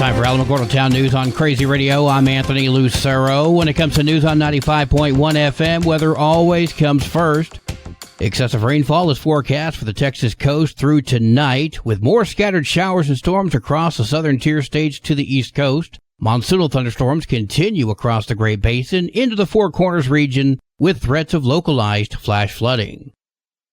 Time for Alamogordo Town News on Crazy Radio. I'm Anthony Lucero. When it comes to news on 95.1 FM, weather always comes first. Excessive rainfall is forecast for the Texas coast through tonight, with more scattered showers and storms across the southern tier states to the east coast. Monsoonal thunderstorms continue across the Great Basin into the Four Corners region, with threats of localized flash flooding.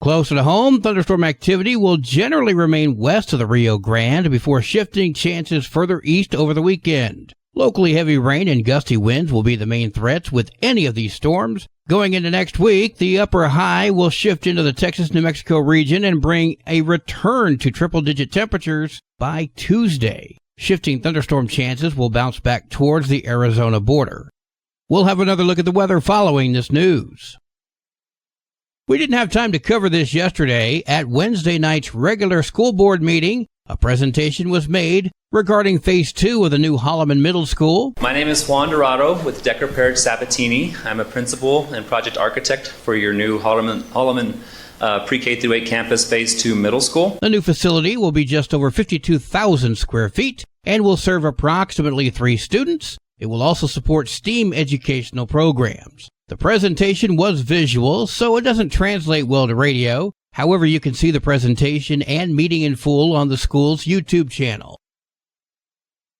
Closer to home, thunderstorm activity will generally remain west of the Rio Grande before shifting chances further east over the weekend. Locally heavy rain and gusty winds will be the main threats with any of these storms. Going into next week, the upper high will shift into the Texas-New Mexico region and bring a return to triple-digit temperatures by Tuesday. Shifting thunderstorm chances will bounce back towards the Arizona border. We'll have another look at the weather following this news. We didn't have time to cover this yesterday. At Wednesday night's regular school board meeting, a presentation was made regarding Phase 2 of the new Holloman Middle School. My name is Juan Dorado with Decker Parrish Sabatini. I'm a principal and project architect for your new Holloman Pre-K through 8 campus Phase 2 Middle School. The new facility will be just over 52,000 square feet and will serve approximately 3 students. It will also support STEAM educational programs. The presentation was visual, so it doesn't translate well to radio. However, you can see the presentation and meeting in full on the school's YouTube channel.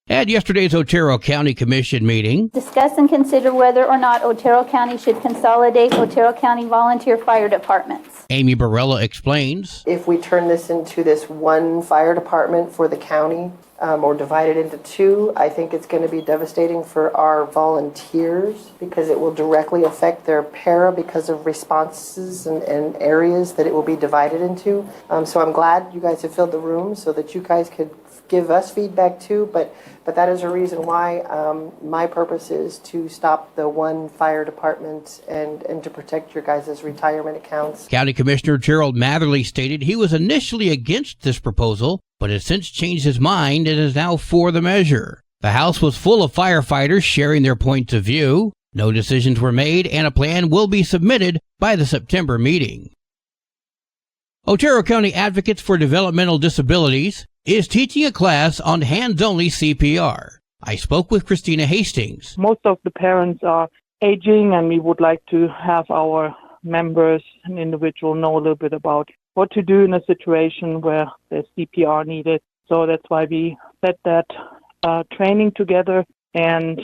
At yesterday's Otero County Commission meeting, discuss and consider whether or not Otero County should consolidate Otero County volunteer fire departments. Amy Barella explains. If we turn this into this one fire department for the county, or divide it into 2, I think it's going to be devastating for our volunteers because it will directly affect their para because of responses and areas that it will be divided into. So I'm glad you guys have filled the room so that you guys could give us feedback too, but that is a reason why my purpose is to stop the one fire department and to protect your guys' retirement accounts. County Commissioner Gerald Matherly stated he was initially against this proposal, but has since changed his mind and is now for the measure. The House was full of firefighters sharing their points of view. No decisions were made, and a plan will be submitted by the September meeting. Otero County Advocates for Developmental Disabilities is teaching a class on hands-only CPR. I spoke with Christina Hastings. Most of the parents are aging, and we would like to have our members and individual know a little bit about what to do in a situation where there's CPR needed. So that's why we set that training together. And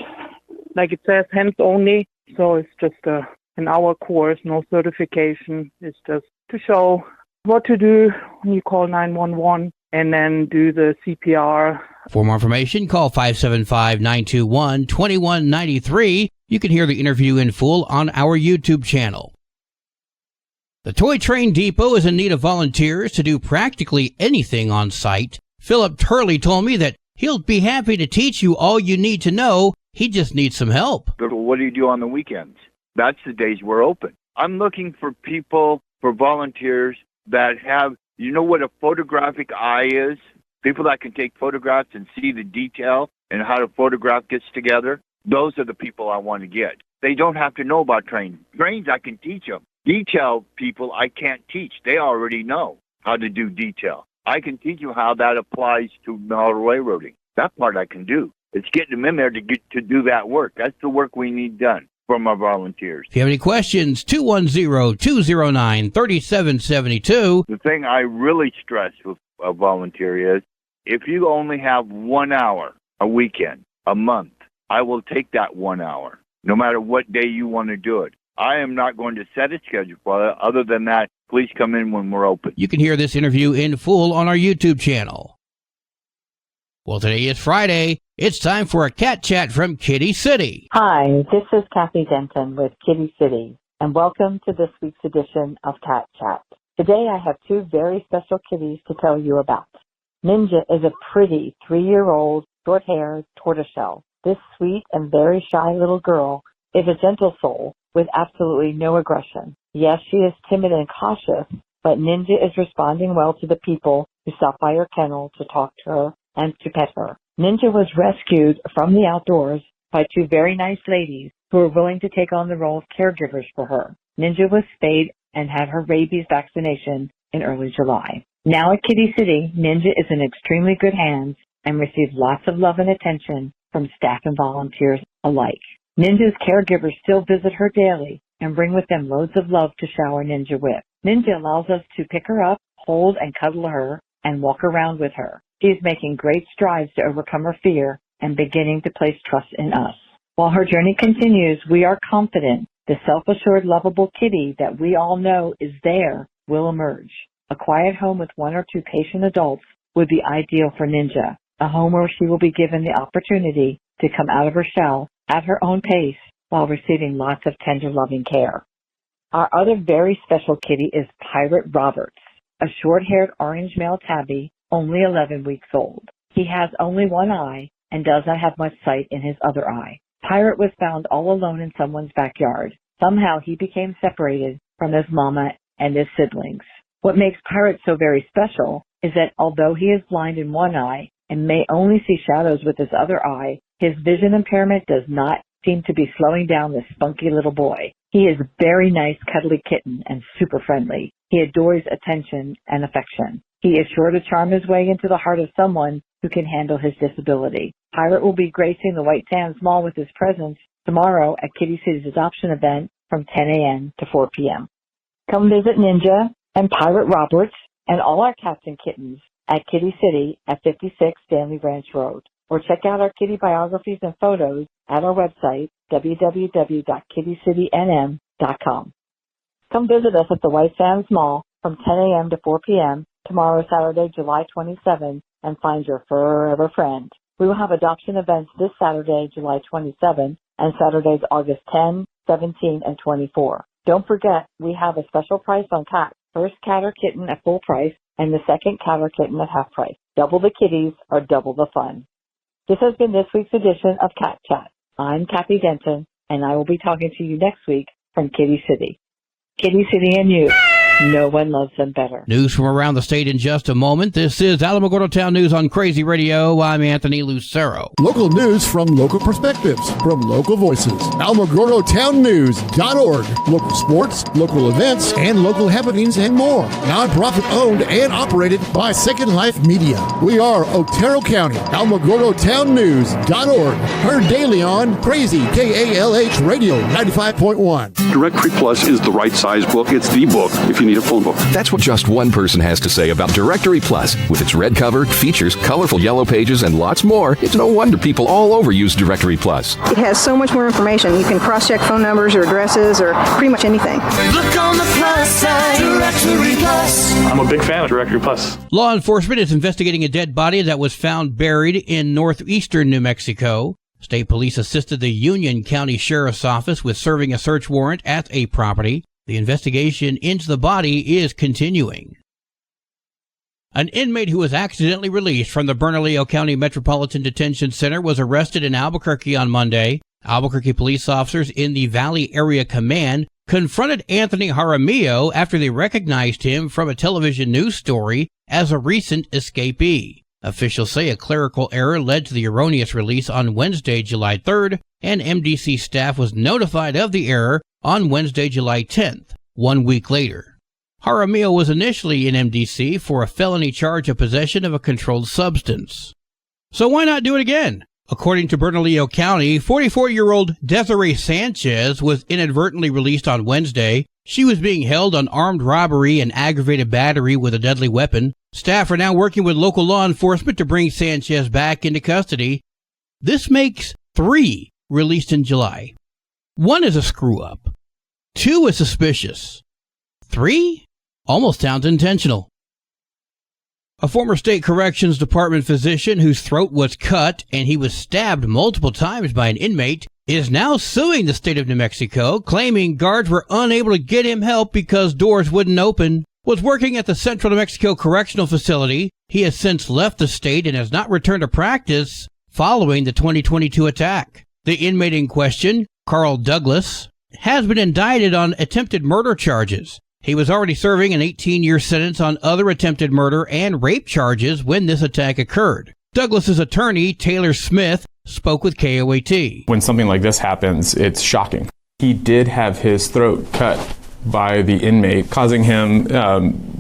like it says, hands only. So it's just an hour course, no certification. It's just to show what to do when you call 911 and then do the CPR. For more information, call 575-921-2193. You can hear the interview in full on our YouTube channel. The Toy Train Depot is in need of volunteers to do practically anything on site. Philip Turley told me that he'll be happy to teach you all you need to know. He just needs some help. What do you do on the weekends? That's the days we're open. I'm looking for people, for volunteers that have, you know what a photographic eye is? People that can take photographs and see the detail and how the photograph gets together. Those are the people I want to get. They don't have to know about trains. Trains, I can teach them. Detail people, I can't teach. They already know how to do detail. I can teach you how that applies to model railroading. That part I can do. It's getting them in there to get to do that work. That's the work we need done from our volunteers. If you have any questions, 210-209-3772. The thing I really stress with a volunteer is, if you only have 1 hour a weekend, a month, I will take that 1 hour, no matter what day you want to do it. I am not going to set a schedule for it. Other than that, please come in when we're open. You can hear this interview in full on our YouTube channel. Well, today is Friday. It's time for a cat chat from Kitty City. Hi, this is Kathy Denton with Kitty City, and welcome to this week's edition of Cat Chat. Today I have 2 very special kitties to tell you about. Ninja is a pretty 3-year-old, short-haired tortoiseshell. This sweet and very shy little girl is a gentle soul with absolutely no aggression. Yes, she is timid and cautious, but Ninja is responding well to the people who stop by her kennel to talk to her and to pet her. Ninja was rescued from the outdoors by 2 very nice ladies who were willing to take on the role of caregivers for her. Ninja was spayed and had her rabies vaccination in early July. Now at Kitty City, Ninja is in extremely good hands and received lots of love and attention from staff and volunteers alike. Ninja's caregivers still visit her daily and bring with them loads of love to shower Ninja with. Ninja allows us to pick her up, hold and cuddle her, and walk around with her. She is making great strides to overcome her fear and beginning to place trust in us. While her journey continues, we are confident the self-assured, lovable kitty that we all know is there will emerge. A quiet home with 1 or 2 patient adults would be ideal for Ninja, a home where she will be given the opportunity to come out of her shell at her own pace while receiving lots of tender, loving care. Our other very special kitty is Pirate Roberts, a short-haired orange male tabby, only 11 weeks old. He has only one eye and does not have much sight in his other eye. Pirate was found all alone in someone's backyard. Somehow he became separated from his mama and his siblings. What makes Pirate so very special is that although he is blind in one eye and may only see shadows with his other eye, his vision impairment does not seem to be slowing down this spunky little boy. He is a very nice, cuddly kitten and super friendly. He adores attention and affection. He is sure to charm his way into the heart of someone who can handle his disability. Pirate will be gracing the White Sands Mall with his presence tomorrow at Kitty City's adoption event from 10 a.m. to 4 p.m. Come visit Ninja and Pirate Roberts and all our cats and kittens at Kitty City at 56 Stanley Ranch Road. Or check out our kitty biographies and photos at our website, www.kittycitynm.com. Come visit us at the White Sands Mall from 10 a.m. to 4 p.m. tomorrow, Saturday, July 27, and find your forever friend. We will have adoption events this Saturday, July 27, and Saturdays, August 10, 17, and 24. Don't forget, we have a special price on cats. First cat or kitten at full price, and the second cat or kitten at half price. Double the kitties or double the fun. This has been this week's edition of Cat Chat. I'm Kathy Denton, and I will be talking to you next week from Kitty City. Kitty City and you. No one loves them better. News from around the state in just a moment. This is Alamogordo Town News on Crazy Radio. I'm Anthony Lucero. Local news from local perspectives, from local voices. AlamogordoTownNews.org. Local sports, local events, and local happenings and more. Nonprofit owned and operated by Second Life Media. We are Otero County. AlamogordoTownNews.org. Heard daily on Crazy KALH Radio 95.1. Directory Plus is the right size book. It's the book if you need a phone book. That's what just one person has to say about Directory Plus. With its red cover, features, colorful yellow pages, and lots more, it's no wonder people all over use Directory Plus. It has so much more information. You can cross-check phone numbers or addresses or pretty much anything. Look on the plus side, Directory Plus. I'm a big fan of Directory Plus. Law enforcement is investigating a dead body that was found buried in northeastern New Mexico. State police assisted the Union County Sheriff's Office with serving a search warrant at a property. The investigation into the body is continuing. An inmate who was accidentally released from the Bernalillo County Metropolitan Detention Center was arrested in Albuquerque on Monday. Albuquerque police officers in the Valley Area Command confronted Anthony Jaramillo after they recognized him from a television news story as a recent escapee. Officials say a clerical error led to the erroneous release on Wednesday, July 3rd, and MDC staff was notified of the error on Wednesday, July 10th, 1 week later. Jaramillo was initially in MDC for a felony charge of possession of a controlled substance. So why not do it again? According to Bernalillo County, 44-year-old Desiree Sanchez was inadvertently released on Wednesday. She was being held on armed robbery and aggravated battery with a deadly weapon. Staff are now working with local law enforcement to bring Sanchez back into custody. This makes 3 released in July. 1 is a screw-up. 2 is suspicious. 3 almost sounds intentional. A former state corrections department physician whose throat was cut and he was stabbed multiple times by an inmate is now suing the state of New Mexico, claiming guards were unable to get him help because doors wouldn't open. Was working at the Central New Mexico Correctional Facility. He has since left the state and has not returned to practice following the 2022 attack. The inmate in question, Carl Douglas, has been indicted on attempted murder charges. He was already serving an 18-year sentence on other attempted murder and rape charges when this attack occurred. Douglas's attorney, Taylor Smith, spoke with KOAT. When something like this happens, it's shocking. He did have his throat cut by the inmate, causing him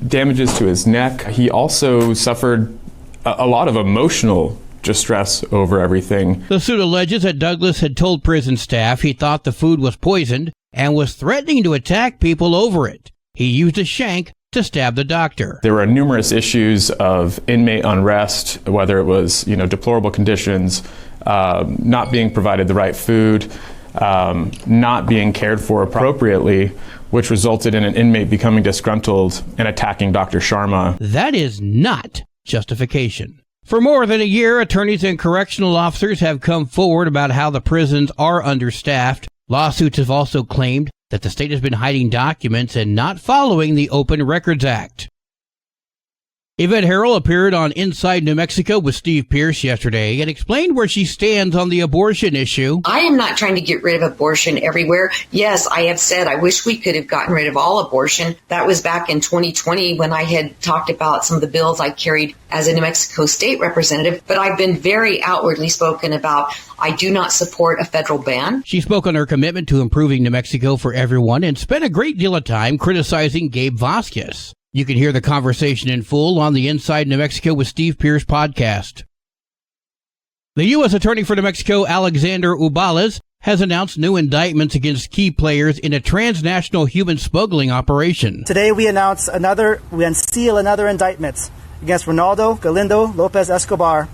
damages to his neck. He also suffered a lot of emotional distress over everything. The suit alleges that Douglas had told prison staff he thought the food was poisoned and was threatening to attack people over it. He used a shank to stab the doctor. There were numerous issues of inmate unrest, whether it was, deplorable conditions, not being provided the right food, not being cared for appropriately, which resulted in an inmate becoming disgruntled and attacking Dr. Sharma. That is not justification. For more than a year, attorneys and correctional officers have come forward about how the prisons are understaffed. Lawsuits have also claimed that the state has been hiding documents and not following the Open Records Act. Yvette Harrell appeared on Inside New Mexico with Steve Pierce yesterday and explained where she stands on the abortion issue. I am not trying to get rid of abortion everywhere. Yes, I have said I wish we could have gotten rid of all abortion. That was back in 2020 when I had talked about some of the bills I carried as a New Mexico state representative. But I've been very outwardly spoken about I do not support a federal ban. She spoke on her commitment to improving New Mexico for everyone and spent a great deal of time criticizing Gabe Vasquez. You can hear the conversation in full on the Inside New Mexico with Steve Pierce podcast. The U.S. Attorney for New Mexico, Alexander Ubales, has announced new indictments against key players in a transnational human smuggling operation. Today we unseal another indictment against Ronaldo Galindo Lopez Escobar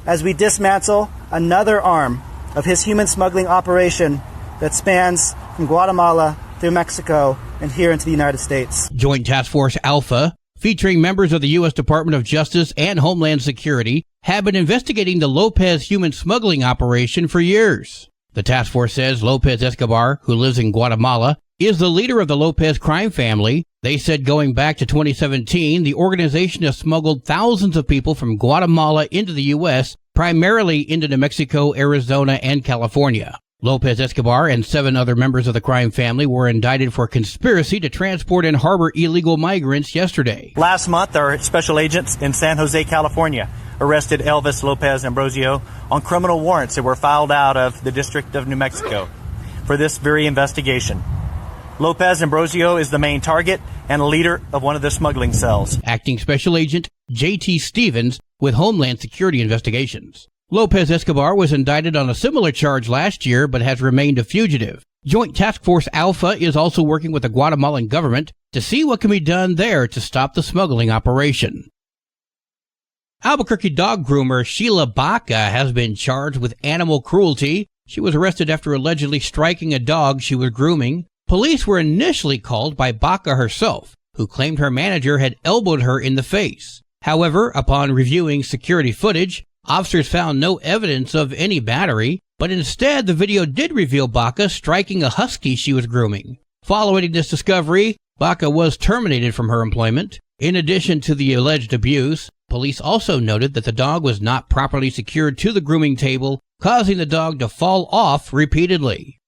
as we dismantle another arm of his human smuggling operation that spans from Guatemala through Mexico and here into the United States. Joint Task Force Alpha, featuring members of the U.S. Department of Justice and Homeland Security, have been investigating the Lopez human smuggling operation for years. The task force says Lopez Escobar, who lives in Guatemala, is the leader of the Lopez crime family. They said going back to 2017, the organization has smuggled thousands of people from Guatemala into the U.S., primarily into New Mexico, Arizona, and California. Lopez Escobar and 7 other members of the crime family were indicted for conspiracy to transport and harbor illegal migrants yesterday. Last month, our special agents in San Jose, California, arrested Elvis Lopez Ambrosio on criminal warrants that were filed out of the District of New Mexico for this very investigation. Lopez Ambrosio is the main target and a leader of one of the smuggling cells. Acting Special Agent J.T. Stevens with Homeland Security Investigations. Lopez Escobar was indicted on a similar charge last year, but has remained a fugitive. Joint Task Force Alpha is also working with the Guatemalan government to see what can be done there to stop the smuggling operation. Albuquerque dog groomer Sheila Baca has been charged with animal cruelty. She was arrested after allegedly striking a dog she was grooming. Police were initially called by Baca herself, who claimed her manager had elbowed her in the face. However, upon reviewing security footage, officers found no evidence of any battery, but instead the video did reveal Baca striking a husky she was grooming. Following this discovery, Baca was terminated from her employment. In addition to the alleged abuse, police also noted that the dog was not properly secured to the grooming table, causing the dog to fall off repeatedly.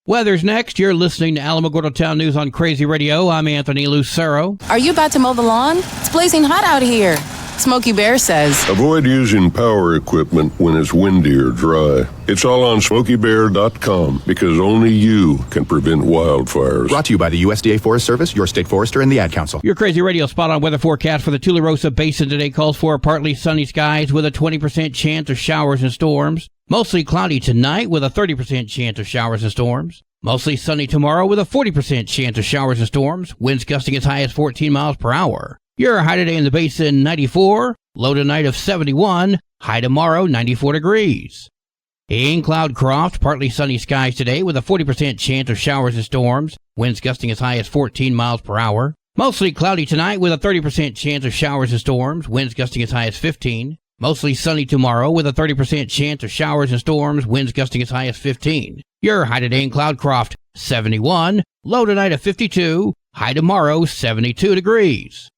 Weather's next. You're listening to Alamogordo Town News on Crazy Radio. I'm Anthony Lucero. Are you about to mow the lawn? It's blazing hot out here. Smokey Bear says, avoid using power equipment when it's windy or dry. It's all on SmokeyBear.com because only you can prevent wildfires. Brought to you by the USDA Forest Service, your state forester, and the Ad Council. Your Crazy Radio spot-on weather forecast for the Tularosa Basin today calls for partly sunny skies with a 20% chance of showers and storms. Mostly cloudy tonight with a 30% chance of showers and storms. Mostly sunny tomorrow with a 40% chance of showers and storms. Winds gusting as high as 14 miles per hour. Your high today in the basin, 94. Low tonight of 71. High tomorrow, 94 degrees. In Cloudcroft, partly sunny skies today with a 40% chance of showers and storms. Winds gusting as high as 14 miles per hour. Mostly cloudy tonight with a 30% chance of showers and storms. Winds gusting as high as 15. Mostly sunny tomorrow with a 30% chance of showers and storms. Winds gusting as high as 15. Your high today in Cloudcroft, 71. Low tonight of 52. High tomorrow, 72 degrees.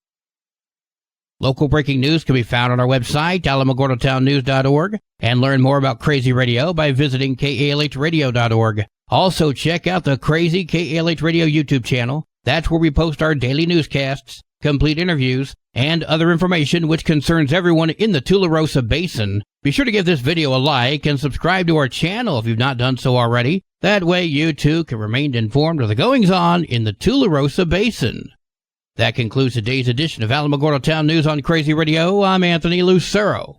Local breaking news can be found on our website, alamogordotownnews.org, and learn more about Crazy Radio by visiting kalhradio.org. Also, check out the Crazy KALH Radio YouTube channel. That's where we post our daily newscasts, complete interviews, and other information which concerns everyone in the Tularosa Basin. Be sure to give this video a like and subscribe to our channel if you've not done so already. That way you too can remain informed of the goings-on in the Tularosa Basin. That concludes today's edition of Alamogordo Town News on Crazy Radio. I'm Anthony Lucero.